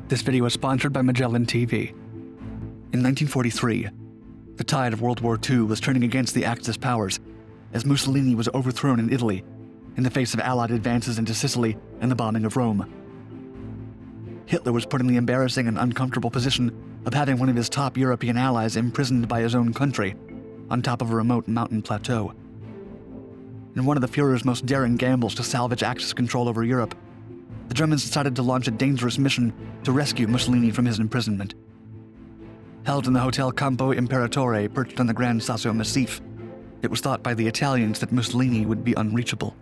This video is sponsored by Magellan TV. In 1943, the tide of World War II was turning against the Axis powers as Mussolini was overthrown in Italy in the face of Allied advances into Sicily and the bombing of Rome. Hitler was put in the embarrassing and uncomfortable position of having one of his top European allies imprisoned by his own country on top of a remote mountain plateau. In one of the Führer's most daring gambles to salvage Axis control over Europe, the Germans decided to launch a dangerous mission to rescue Mussolini from his imprisonment. Held in the Hotel Campo Imperatore perched on the Gran Sasso massif, it was thought by the Italians that Mussolini would be unreachable.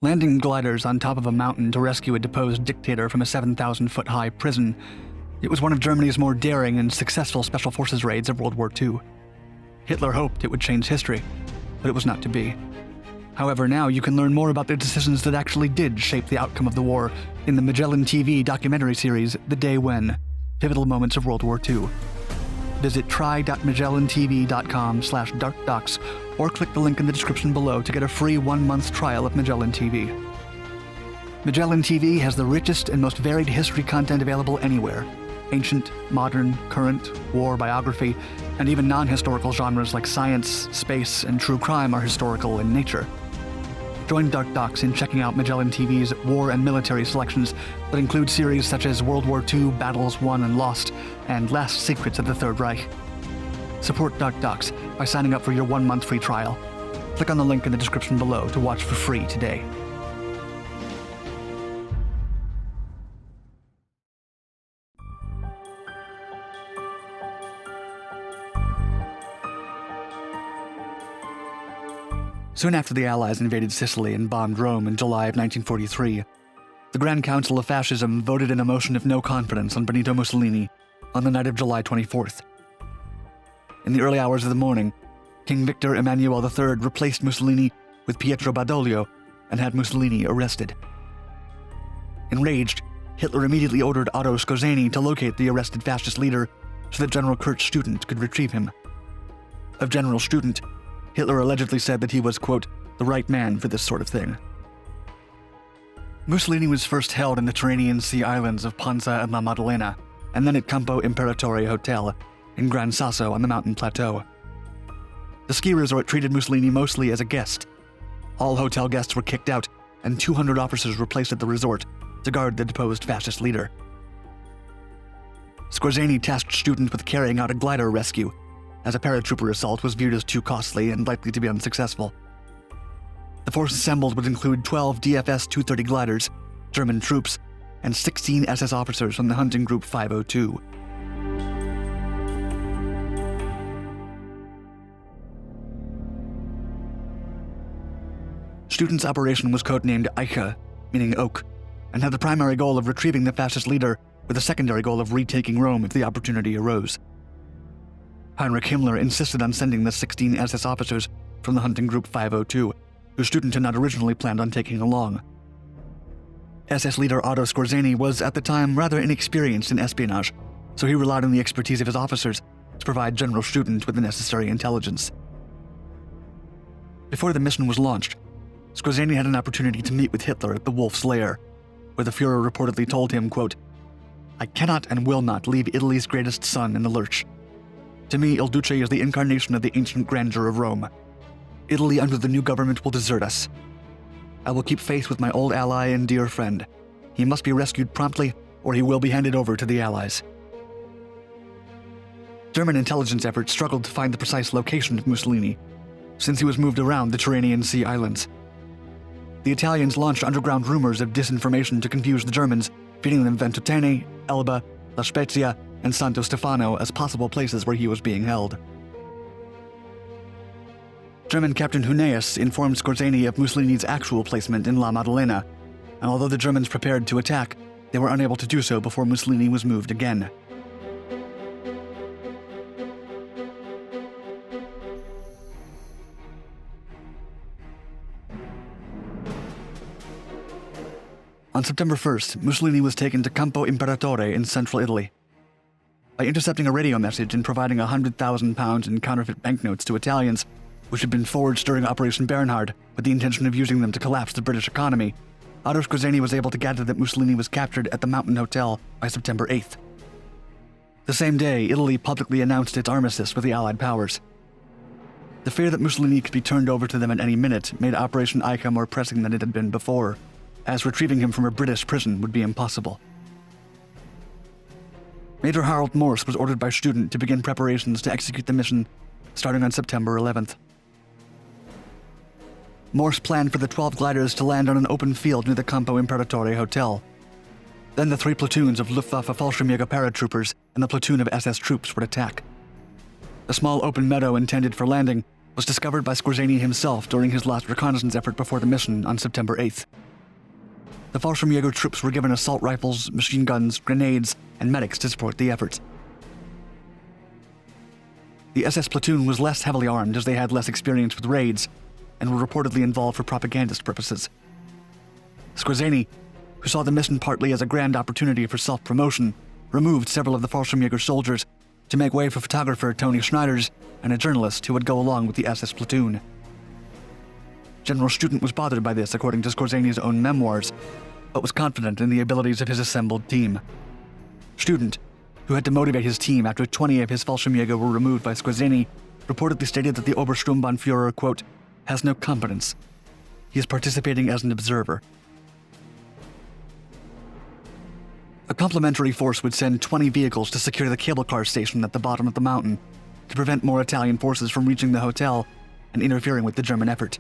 Landing gliders on top of a mountain to rescue a deposed dictator from a 7,000-foot-high prison, it was one of Germany's more daring and successful special forces raids of World War II. Hitler hoped it would change history, but it was not to be. However, now you can learn more about the decisions that actually did shape the outcome of the war in the Magellan TV documentary series, The Day When: Pivotal Moments of World War II. Visit try.magellantv.com/darkdocs or click the link in the description below to get a free 1-month trial of Magellan TV. Magellan TV has the richest and most varied history content available anywhere. Ancient, modern, current, war, biography, and even non-historical genres like science, space, and true crime are historical in nature. Join Dark Docs in checking out Magellan TV's war and military selections that include series such as World War II, Battles Won and Lost, and Last Secrets of the Third Reich. Support Dark Docs by signing up for your 1-month free trial. Click on the link in the description below to watch for free today. Soon after the Allies invaded Sicily and bombed Rome in July of 1943, the Grand Council of Fascism voted in a motion of no confidence on Benito Mussolini on the night of July 24th. In the early hours of the morning, King Victor Emmanuel III replaced Mussolini with Pietro Badoglio and had Mussolini arrested. Enraged, Hitler immediately ordered Otto Skorzeny to locate the arrested fascist leader so that General Kurt Student could retrieve him. Of General Student, Hitler allegedly said that he was, quote, the right man for this sort of thing. Mussolini was first held in the Tyrrhenian Sea islands of Ponza and La Maddalena, and then at Campo Imperatore Hotel in Gran Sasso on the mountain plateau. The ski resort treated Mussolini mostly as a guest. All hotel guests were kicked out, and 200 officers were placed at the resort to guard the deposed fascist leader. Skorzeny tasked Student with carrying out a glider rescue, as a paratrooper assault was viewed as too costly and likely to be unsuccessful. The force assembled would include 12 DFS-230 gliders, German troops, and 16 SS officers from the hunting group 502. Student's operation was codenamed Eiche, meaning oak, and had the primary goal of retrieving the fascist leader with a secondary goal of retaking Rome if the opportunity arose. Heinrich Himmler insisted on sending the 16 SS officers from the hunting group 502, whose Student had not originally planned on taking along. SS leader Otto Skorzeny was at the time rather inexperienced in espionage, so he relied on the expertise of his officers to provide General Student with the necessary intelligence. Before the mission was launched, Skorzeny had an opportunity to meet with Hitler at the Wolf's Lair, where the Führer reportedly told him, quote, I cannot and will not leave Italy's greatest son in the lurch. To me, Il Duce is the incarnation of the ancient grandeur of Rome. Italy under the new government will desert us. I will keep faith with my old ally and dear friend. He must be rescued promptly, or he will be handed over to the Allies. German intelligence efforts struggled to find the precise location of Mussolini, since he was moved around the Tyrrhenian Sea islands. The Italians launched underground rumors of disinformation to confuse the Germans, feeding them Ventotene, Elba, La Spezia, and Santo Stefano as possible places where he was being held. German Captain Huneeus informed Skorzeny of Mussolini's actual placement in La Maddalena, and although the Germans prepared to attack, they were unable to do so before Mussolini was moved again. On September 1st, Mussolini was taken to Campo Imperatore in central Italy. By intercepting a radio message and providing £100,000 in counterfeit banknotes to Italians, which had been forged during Operation Bernhard with the intention of using them to collapse the British economy, Otto Skorzeny was able to gather that Mussolini was captured at the Mountain Hotel by September 8th. The same day, Italy publicly announced its armistice with the Allied powers. The fear that Mussolini could be turned over to them at any minute made Operation Ica more pressing than it had been before, as retrieving him from a British prison would be impossible. Major Harold Morse was ordered by Student to begin preparations to execute the mission starting on September 11th. Morse planned for the 12 gliders to land on an open field near the Campo Imperatore Hotel. Then the 3 platoons of Luftwaffe Fallschirmjäger paratroopers and the platoon of SS troops would attack. A small open meadow intended for landing was discovered by Skorzeny himself during his last reconnaissance effort before the mission on September 8th. The Fallschirmjäger troops were given assault rifles, machine guns, grenades, and medics to support the efforts. The SS platoon was less heavily armed as they had less experience with raids and were reportedly involved for propagandist purposes. Skorzeny, who saw the mission partly as a grand opportunity for self-promotion, removed several of the Fallschirmjäger soldiers to make way for photographer Tony Schneiders and a journalist who would go along with the SS platoon. General Student was bothered by this, according to Skorzeny's own memoirs, but was confident in the abilities of his assembled team. Student, who had to motivate his team after 20 of his Fallschirmjäger were removed by Skorzeny, reportedly stated that the Obersturmbannführer, quote, has no competence. He is participating as an observer. A complementary force would send 20 vehicles to secure the cable car station at the bottom of the mountain to prevent more Italian forces from reaching the hotel and interfering with the German effort.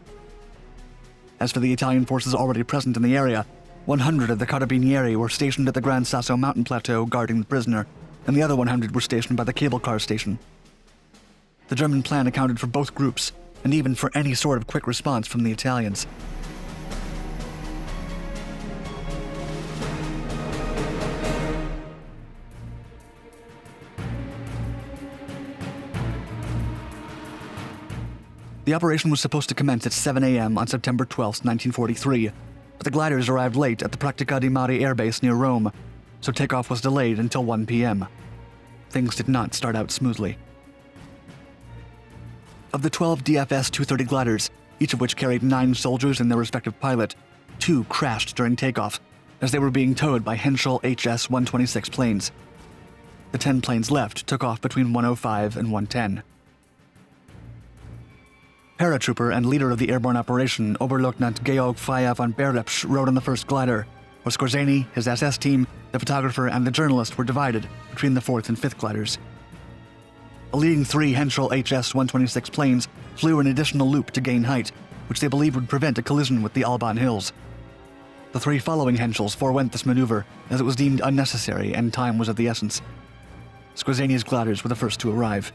As for the Italian forces already present in the area, 100 of the Carabinieri were stationed at the Gran Sasso mountain plateau guarding the prisoner, and the other 100 were stationed by the cable car station. The German plan accounted for both groups, and even for any sort of quick response from the Italians. The operation was supposed to commence at 7 a.m. on September 12, 1943, but the gliders arrived late at the Pratica di Mare airbase near Rome, so takeoff was delayed until 1 p.m. Things did not start out smoothly. Of the 12 DFS 230 gliders, each of which carried 9 soldiers and their respective pilot, 2 crashed during takeoff, as they were being towed by Henschel HS-126 planes. The 10 planes left took off between 1:05 and 1:10. Paratrooper and leader of the airborne operation, Oberleutnant Georg Faya von Berlepsch, rode on the first glider, where Skorzeny, his SS team, the photographer, and the journalist were divided between the 4th and 5th gliders. The leading 3 Henschel HS-126 planes flew an additional loop to gain height, which they believed would prevent a collision with the Alban Hills. The 3 following Henschels forewent this maneuver, as it was deemed unnecessary and time was of the essence. Skorzeny's gliders were the first to arrive.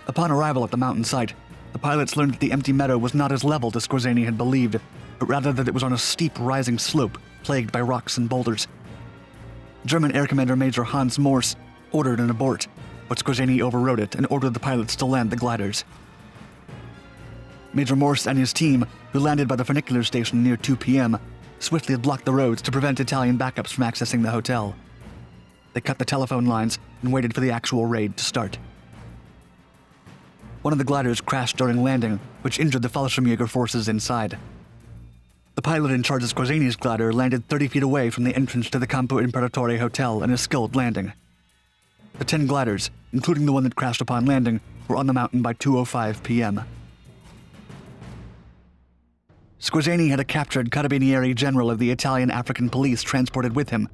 Upon arrival at the mountain site, the pilots learned that the empty meadow was not as leveled as Skorzeny had believed, but rather that it was on a steep rising slope plagued by rocks and boulders. German Air Commander Major Hans Morse ordered an abort, but Skorzeny overrode it and ordered the pilots to land the gliders. Major Morse and his team, who landed by the funicular station near 2 p.m., swiftly blocked the roads to prevent Italian backups from accessing the hotel. They cut the telephone lines and waited for the actual raid to start. One of the gliders crashed during landing, which injured the Fallschirmjäger forces inside. The pilot in charge of Skorzeny's glider landed 30 feet away from the entrance to the Campo Imperatore Hotel in a skilled landing. The 10 gliders, including the one that crashed upon landing, were on the mountain by 2:05 p.m. Skorzeny had a captured Carabinieri general of the Italian African police transported with him,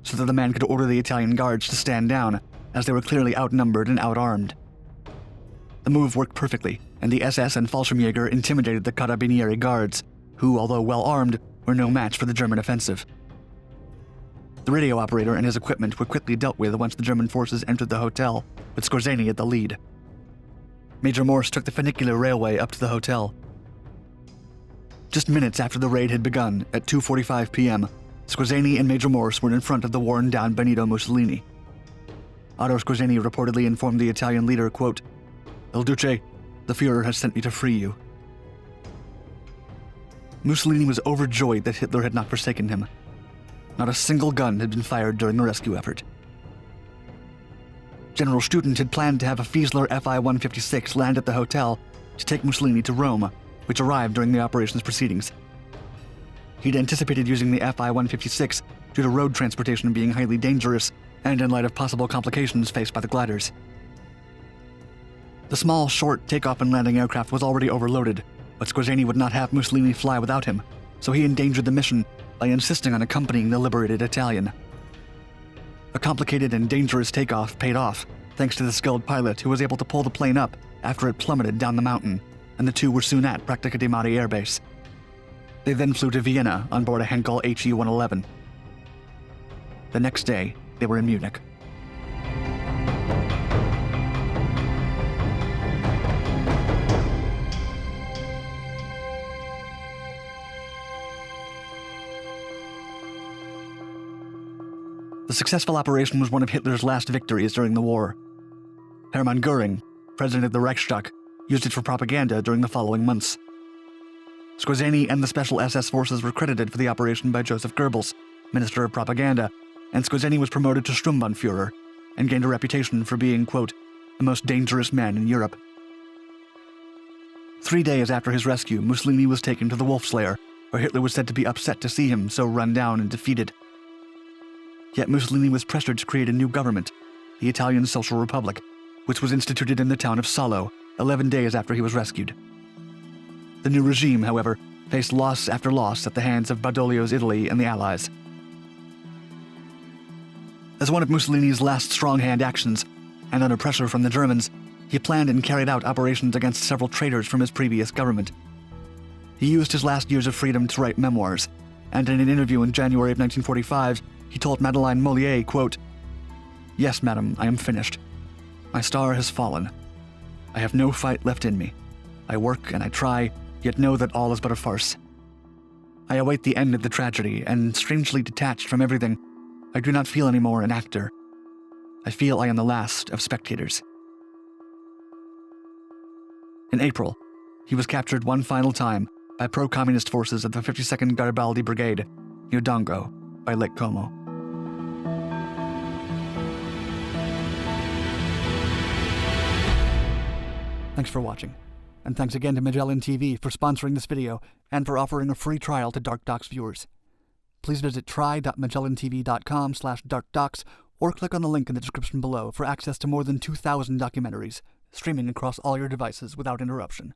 so that the man could order the Italian guards to stand down, as they were clearly outnumbered and outarmed. The move worked perfectly, and the SS and Fallschirmjäger intimidated the Carabinieri guards, who, although well-armed, were no match for the German offensive. The radio operator and his equipment were quickly dealt with once the German forces entered the hotel, with Skorzeny at the lead. Major Morse took the funicular railway up to the hotel. Just minutes after the raid had begun, at 2:45 p.m., Skorzeny and Major Morse were in front of the worn-down Benito Mussolini. Otto Skorzeny reportedly informed the Italian leader, quote, "El Duce, the Führer has sent me to free you." Mussolini was overjoyed that Hitler had not forsaken him. Not a single gun had been fired during the rescue effort. General Student had planned to have a Führer Fi-156 land at the hotel to take Mussolini to Rome, which arrived during the operation's proceedings. He'd anticipated using the Fi-156 due to road transportation being highly dangerous and in light of possible complications faced by the gliders. The small, short takeoff and landing aircraft was already overloaded, but Squarzani would not have Mussolini fly without him, so he endangered the mission by insisting on accompanying the liberated Italian. A complicated and dangerous takeoff paid off, thanks to the skilled pilot who was able to pull the plane up after it plummeted down the mountain, and the two were soon at Pratica di Mare Air Base. They then flew to Vienna on board a Henkel HE-111. The next day, they were in Munich. The successful operation was one of Hitler's last victories during the war. Hermann Göring, president of the Reichstag, used it for propaganda during the following months. Squarzani and the special SS forces were credited for the operation by Joseph Goebbels, Minister of Propaganda, and Squarzani was promoted to Sturmbannführer and gained a reputation for being, quote, the most dangerous man in Europe. 3 days after his rescue, Mussolini was taken to the Wolf Slayer, where Hitler was said to be upset to see him so run down and defeated. Yet Mussolini was pressured to create a new government, the Italian Social Republic, which was instituted in the town of Salo 11 days after he was rescued. The new regime, however, faced loss after loss at the hands of Badoglio's Italy and the Allies. As one of Mussolini's last strong-hand actions, and under pressure from the Germans, he planned and carried out operations against several traitors from his previous government. He used his last years of freedom to write memoirs, and in an interview in January of 1945, he told Madeleine Mollier, quote, "Yes, madam, I am finished. My star has fallen. I have no fight left in me. I work and I try, yet know that all is but a farce. I await the end of the tragedy, and strangely detached from everything, I do not feel anymore an actor. I feel I am the last of spectators." In April, he was captured one final time by pro-communist forces of the 52nd Garibaldi Brigade near Dongo by Lake Como. Thanks for watching, and thanks again to Magellan TV for sponsoring this video and for offering a free trial to Dark Docs viewers. Please visit try.magellantv.com/darkdocs or click on the link in the description below for access to more than 2,000 documentaries, streaming across all your devices without interruption.